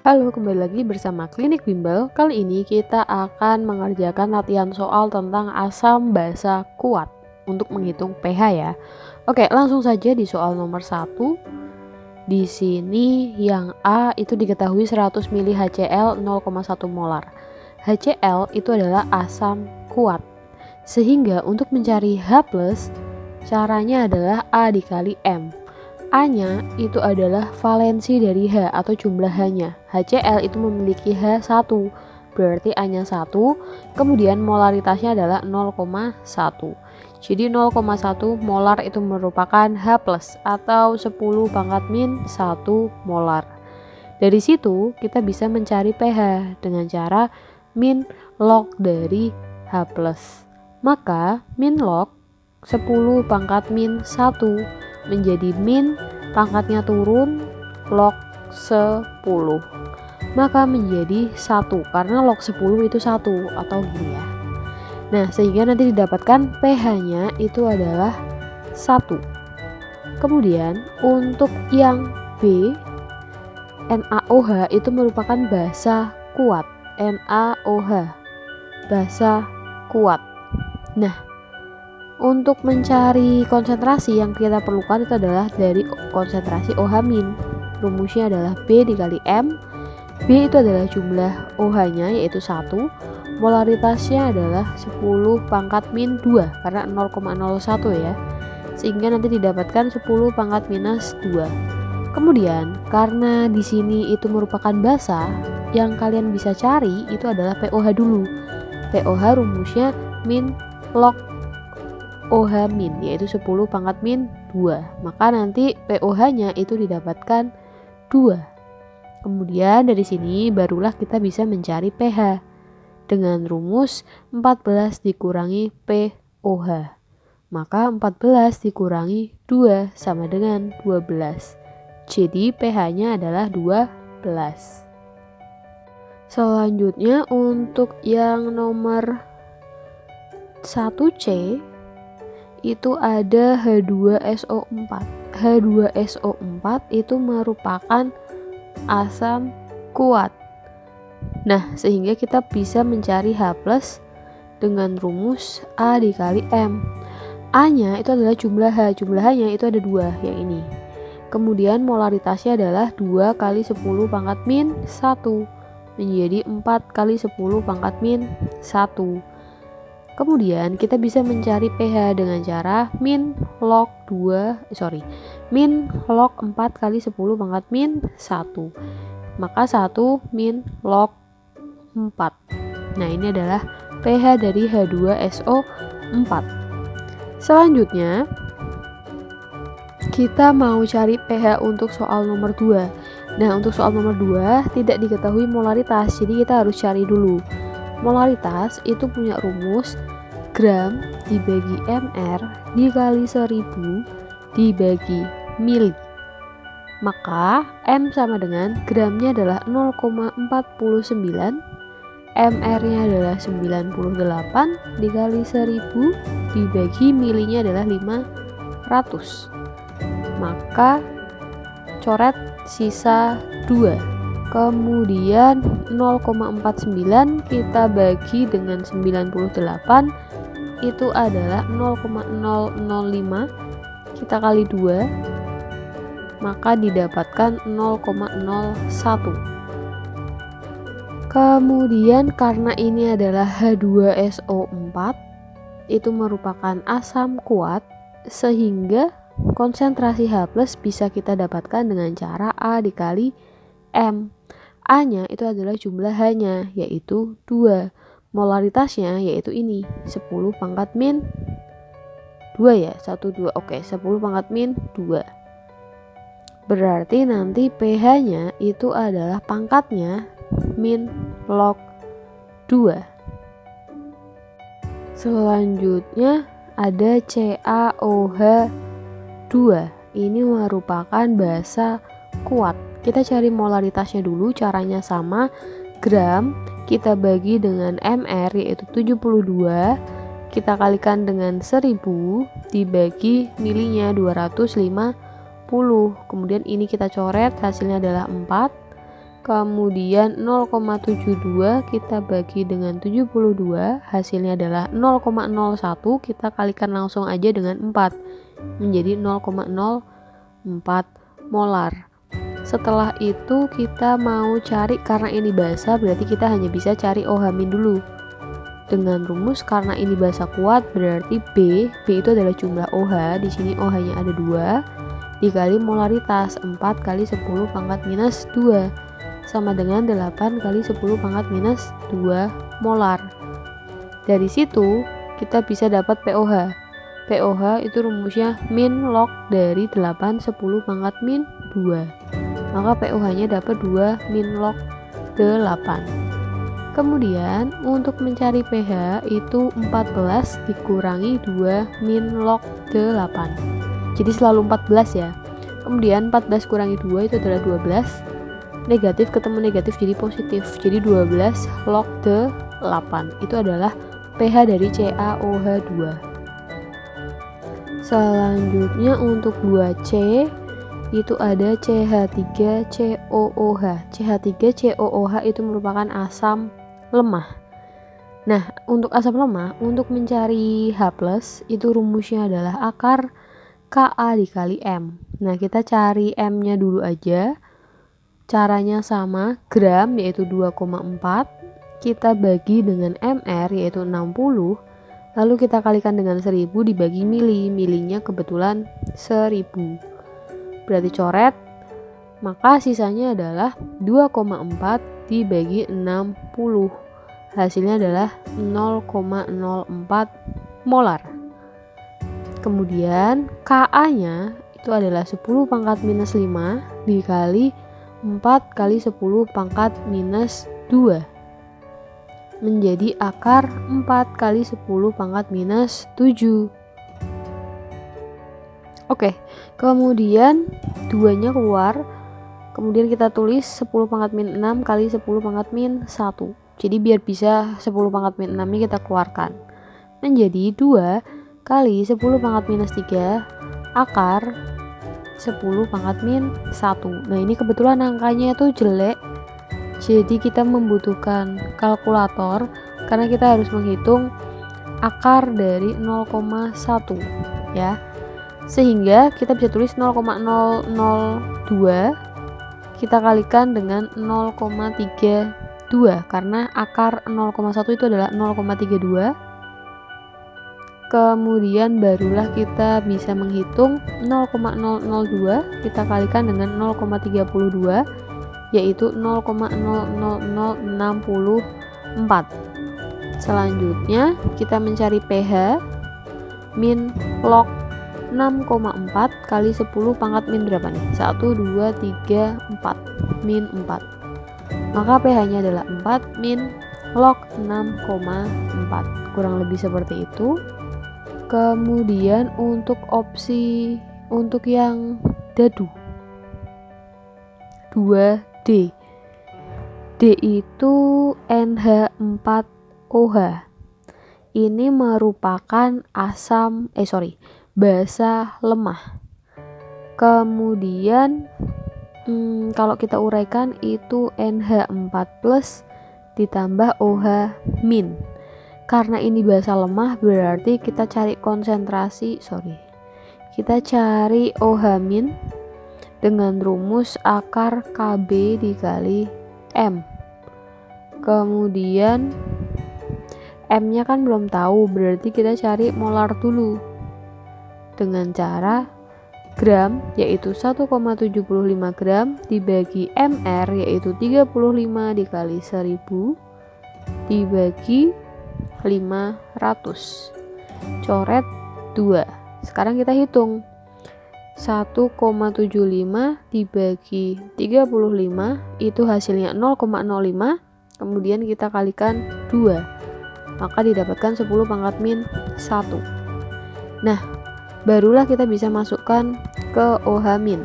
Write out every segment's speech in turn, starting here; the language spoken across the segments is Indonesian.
Halo, kembali lagi bersama Klinik Bimbel. Kali ini kita akan mengerjakan latihan soal tentang asam basa kuat untuk menghitung pH ya. Oke, langsung saja di soal nomor 1. Di sini yang A itu diketahui 100 ml HCl 0,1 molar. HCl itu adalah asam kuat. Sehingga untuk mencari H+, caranya adalah A dikali M. A-nya itu adalah valensi dari H atau jumlah H-nya. HCl itu memiliki H1, berarti A-nya 1, kemudian molaritasnya adalah 0,1. Jadi 0,1 molar itu merupakan H+ atau 10 pangkat min 1 molar. Dari situ kita bisa mencari pH dengan cara min log dari H+. Maka min log 10 pangkat min 1 menjadi min pangkatnya turun log 10, maka menjadi 1 karena log 10 itu 1 atau gini ya. Nah, sehingga nanti didapatkan pH-nya itu adalah 1. Kemudian untuk yang B, NaOH itu merupakan basa kuat. NaOH basa kuat. Nah, untuk mencari konsentrasi yang kita perlukan itu adalah dari konsentrasi OH-. Rumusnya adalah B dikali M. B itu adalah jumlah OH-nya yaitu 1. Molaritasnya adalah 10 pangkat min 2 karena 0,01 ya. Sehingga nanti didapatkan 10 pangkat minus 2. Kemudian karena di sini itu merupakan basa, yang kalian bisa cari itu adalah pOH dulu. pOH rumusnya min log OH min yaitu 10 pangkat min 2, maka nanti pOH-nya itu didapatkan 2. Kemudian dari sini barulah kita bisa mencari pH dengan rumus 14 dikurangi pOH, maka 14 dikurangi 2 sama dengan 12. Jadi pH-nya adalah 12. Selanjutnya untuk yang nomor 1C itu ada H2SO4. H2SO4 itu merupakan asam kuat. Nah, sehingga kita bisa mencari H+ dengan rumus A dikali M. A-nya itu adalah jumlah H. Jumlah H-nya itu ada 2, yang ini. Kemudian molaritasnya adalah 2 kali 10 pangkat min 1 menjadi 4 kali 10 pangkat min 1. Kemudian kita bisa mencari pH dengan cara min log 4 kali 10 pangkat min 1. Maka 1 min log 4. Nah, ini adalah pH dari H2SO4. Selanjutnya kita mau cari pH untuk soal nomor 2. Nah, untuk soal nomor 2 tidak diketahui molaritas, jadi kita harus cari dulu. Molaritas itu punya rumus gram dibagi mr dikali 1000 dibagi mili. Maka M sama dengan gramnya adalah 0,49, mr-nya adalah 98 dikali 1000 dibagi milinya adalah 500. Maka coret sisa 2. Kemudian 0,49 kita bagi dengan 98 itu adalah 0,005, kita kali 2 maka didapatkan 0,01. Kemudian karena ini adalah H2SO4 itu merupakan asam kuat, sehingga konsentrasi H+ bisa kita dapatkan dengan cara A dikali M. A-nya itu adalah jumlah H-nya yaitu 2. Molaritasnya yaitu ini 10 pangkat min 2 ya, 1 2. Oke, 10 pangkat min 2. Berarti nanti pH-nya itu adalah pangkatnya min log 2. Selanjutnya ada CaOH2. Ini merupakan basa kuat. Kita cari molaritasnya dulu, caranya sama. Gram kita bagi dengan mr yaitu 72, kita kalikan dengan 1000 dibagi milinya 250. Kemudian ini kita coret, hasilnya adalah 4. Kemudian 0,72 kita bagi dengan 72, hasilnya adalah 0,01, kita kalikan langsung aja dengan 4, menjadi 0,04 molar. Setelah itu kita mau cari, karena ini basa berarti kita hanya bisa cari OH- dulu. Dengan rumus karena ini basa kuat berarti B itu adalah jumlah OH, di sini OH-nya ada 2 dikali molaritas 4 kali 10 pangkat minus 2 sama dengan 8 kali 10 pangkat minus 2 molar. Dari situ kita bisa dapat POH. POH itu rumusnya min log dari 8 10 pangkat min 2. Maka POH-nya dapat 2 min log 8. Kemudian untuk mencari pH itu 14 dikurangi 2 min log 8. Jadi selalu 14 ya. Kemudian 14 kurangi 2 itu adalah 12. Negatif ketemu negatif jadi positif. Jadi 12 log 8 itu adalah pH dari CaOH2. Selanjutnya untuk 2C itu ada CH3COOH. CH3COOH itu merupakan asam lemah. Nah, untuk asam lemah, untuk mencari H+, itu rumusnya adalah akar Ka dikali M. Nah, kita cari M-nya dulu aja. Caranya sama, gram yaitu 2,4, kita bagi dengan mr yaitu 60, lalu kita kalikan dengan 1000 dibagi mili, milinya kebetulan 1000. Berarti coret, maka sisanya adalah 2,4 dibagi 60. Hasilnya adalah 0,04 molar. Kemudian Ka-nya itu adalah 10 pangkat minus 5 dikali 4 kali 10 pangkat minus 2 menjadi akar 4 kali 10 pangkat minus 7. Oke, kemudian 2-nya keluar, kemudian kita tulis 10 pangkat min 6 kali 10 pangkat min 1. Jadi biar bisa 10 pangkat min 6 nya kita keluarkan, menjadi 2 kali 10 pangkat minus 3 akar 10 pangkat min 1. Nah, ini kebetulan angkanya itu jelek, jadi kita membutuhkan kalkulator karena kita harus menghitung akar dari 0,1 ya. Sehingga kita bisa tulis 0,002 kita kalikan dengan 0,32 karena akar 0,1 itu adalah 0,32. Kemudian barulah kita bisa menghitung 0,002 kita kalikan dengan 0,32 yaitu 0,00064. Selanjutnya kita mencari pH min log 6,4 kali 10 pangkat min berapa nih? 1, 2, 3, 4 min 4. Maka pH-nya adalah 4 min log 6,4. Kurang lebih seperti itu. Kemudian untuk opsi untuk yang dadu 2D, D itu NH4OH. Ini merupakan basa lemah. Kemudian kalau kita uraikan itu NH4+ ditambah OH-. Karena ini basa lemah berarti kita cari kita cari OH- dengan rumus akar Kb dikali M. Kemudian M-nya kan belum tahu, berarti kita cari molar dulu dengan cara gram yaitu 1,75 gram dibagi mr yaitu 35 dikali 1000 dibagi 500. Coret 2. Sekarang kita hitung 1,75 dibagi 35 itu hasilnya 0,05, kemudian kita kalikan 2, maka didapatkan 10 pangkat min 1. Nah, barulah kita bisa masukkan ke OH-.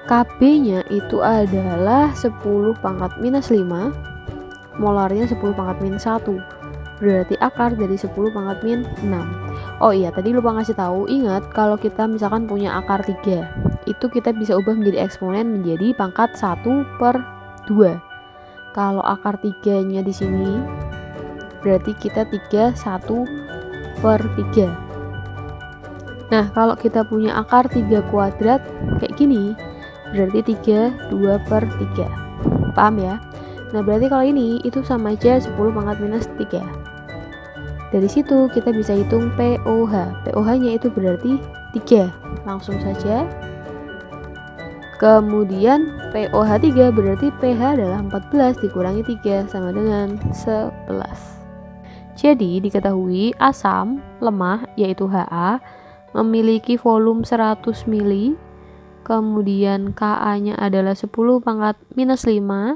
Kb-nya itu adalah 10 pangkat minus 5, molarnya 10 pangkat min 1, berarti akar dari 10 pangkat min 6. Oh iya, tadi lupa ngasih tahu, ingat kalau kita misalkan punya akar 3, itu kita bisa ubah menjadi eksponen menjadi pangkat 1/3. 2. Kalau akar 3-nya di sini berarti kita 3 1/3. Nah, kalau kita punya akar 3 kuadrat kayak gini, berarti 3 2/3. Paham ya? Nah, berarti kalau ini itu sama aja 10 pangkat minus 3. Dari situ kita bisa hitung POH. POH-nya itu berarti 3. Langsung saja. Kemudian POH 3 berarti pH adalah 14 dikurangi 3 sama dengan 11. Jadi diketahui asam lemah yaitu Ha memiliki volume 100 mili, kemudian Ka-nya adalah 10 pangkat minus 5,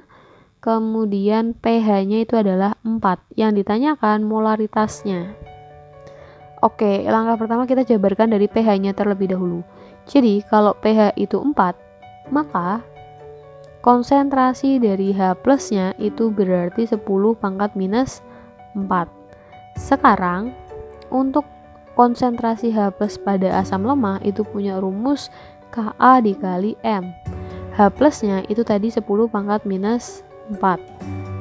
kemudian pH-nya itu adalah 4. Yang ditanyakan molaritasnya. Oke, langkah pertama kita jabarkan dari pH-nya terlebih dahulu. Jadi kalau pH itu 4, maka konsentrasi dari H plusnya itu berarti 10 pangkat minus 4. Sekarang untuk konsentrasi H plus pada asam lemah itu punya rumus Ka dikali M. H plusnya itu tadi 10 pangkat minus 4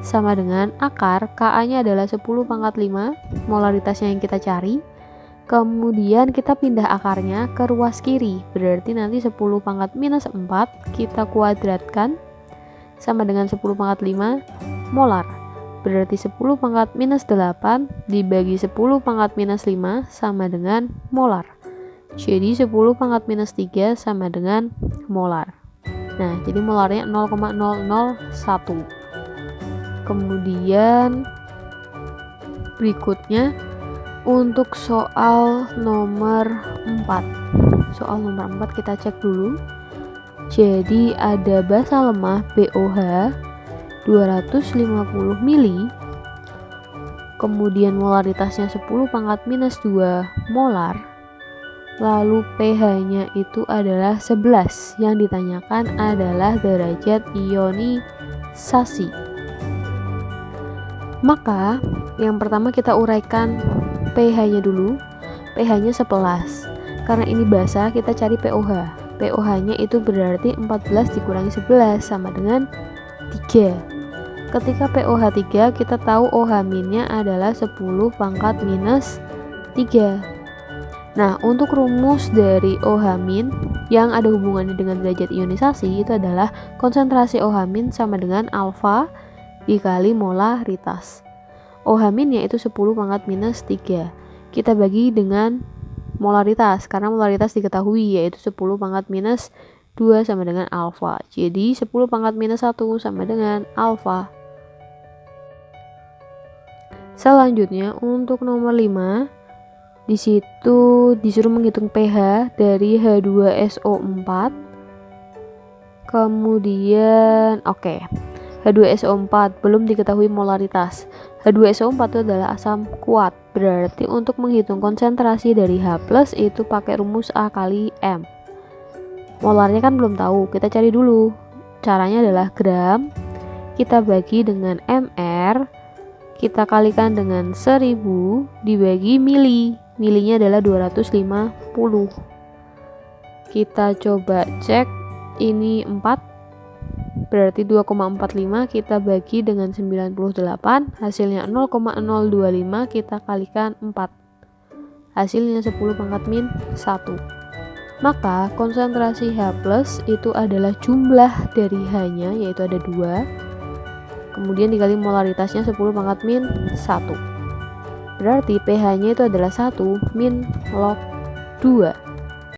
sama dengan akar Ka-nya adalah 10 pangkat 5, molaritasnya yang kita cari. Kemudian kita pindah akarnya ke ruas kiri, berarti nanti 10 pangkat minus 4 kita kuadratkan sama dengan 10 pangkat 5 molar. Berarti 10 pangkat minus 8 dibagi 10 pangkat minus 5 sama dengan molar. Jadi 10 pangkat minus 3 sama dengan molar. Nah, jadi molarnya 0,001. Kemudian berikutnya untuk soal nomor 4. Soal nomor 4 kita cek dulu. Jadi ada basa lemah BOH 250 mili, kemudian molaritasnya 10 pangkat minus 2 molar, lalu pH-nya itu adalah 11. Yang ditanyakan adalah derajat ionisasi. Maka yang pertama kita uraikan pH-nya dulu. pH-nya 11. Karena ini basa, kita cari POH. POH-nya itu berarti 14 dikurangi 11 sama dengan 3. Ketika POH 3, kita tahu OH-nya adalah 10 pangkat minus 3. Nah, untuk rumus dari OH- yang ada hubungannya dengan derajat ionisasi itu adalah konsentrasi OH- sama dengan alfa dikali molaritas. OH-nya itu 10 pangkat minus 3. Kita bagi dengan molaritas, karena molaritas diketahui yaitu 10 pangkat minus 2 sama dengan alfa. Jadi 10 pangkat minus 1 sama dengan alfa. Selanjutnya untuk nomor 5, di situ disuruh menghitung pH dari H2SO4. Kemudian H2SO4 belum diketahui molaritas. H2SO4 itu adalah asam kuat. Berarti untuk menghitung konsentrasi dari H+ itu pakai rumus A kali M. Molarnya kan belum tahu, kita cari dulu. Caranya adalah gram kita bagi dengan mr, kita kalikan dengan 1000 dibagi mili. Milinya adalah 250. Kita coba cek, ini 4, berarti 2,45 kita bagi dengan 98, hasilnya 0,025, kita kalikan 4, hasilnya 10 pangkat min 1. Maka konsentrasi H+ itu adalah jumlah dari H-nya, yaitu ada 2, kemudian dikali molaritasnya 10 pangkat min 1. Berarti pH-nya itu adalah 1 min log 2.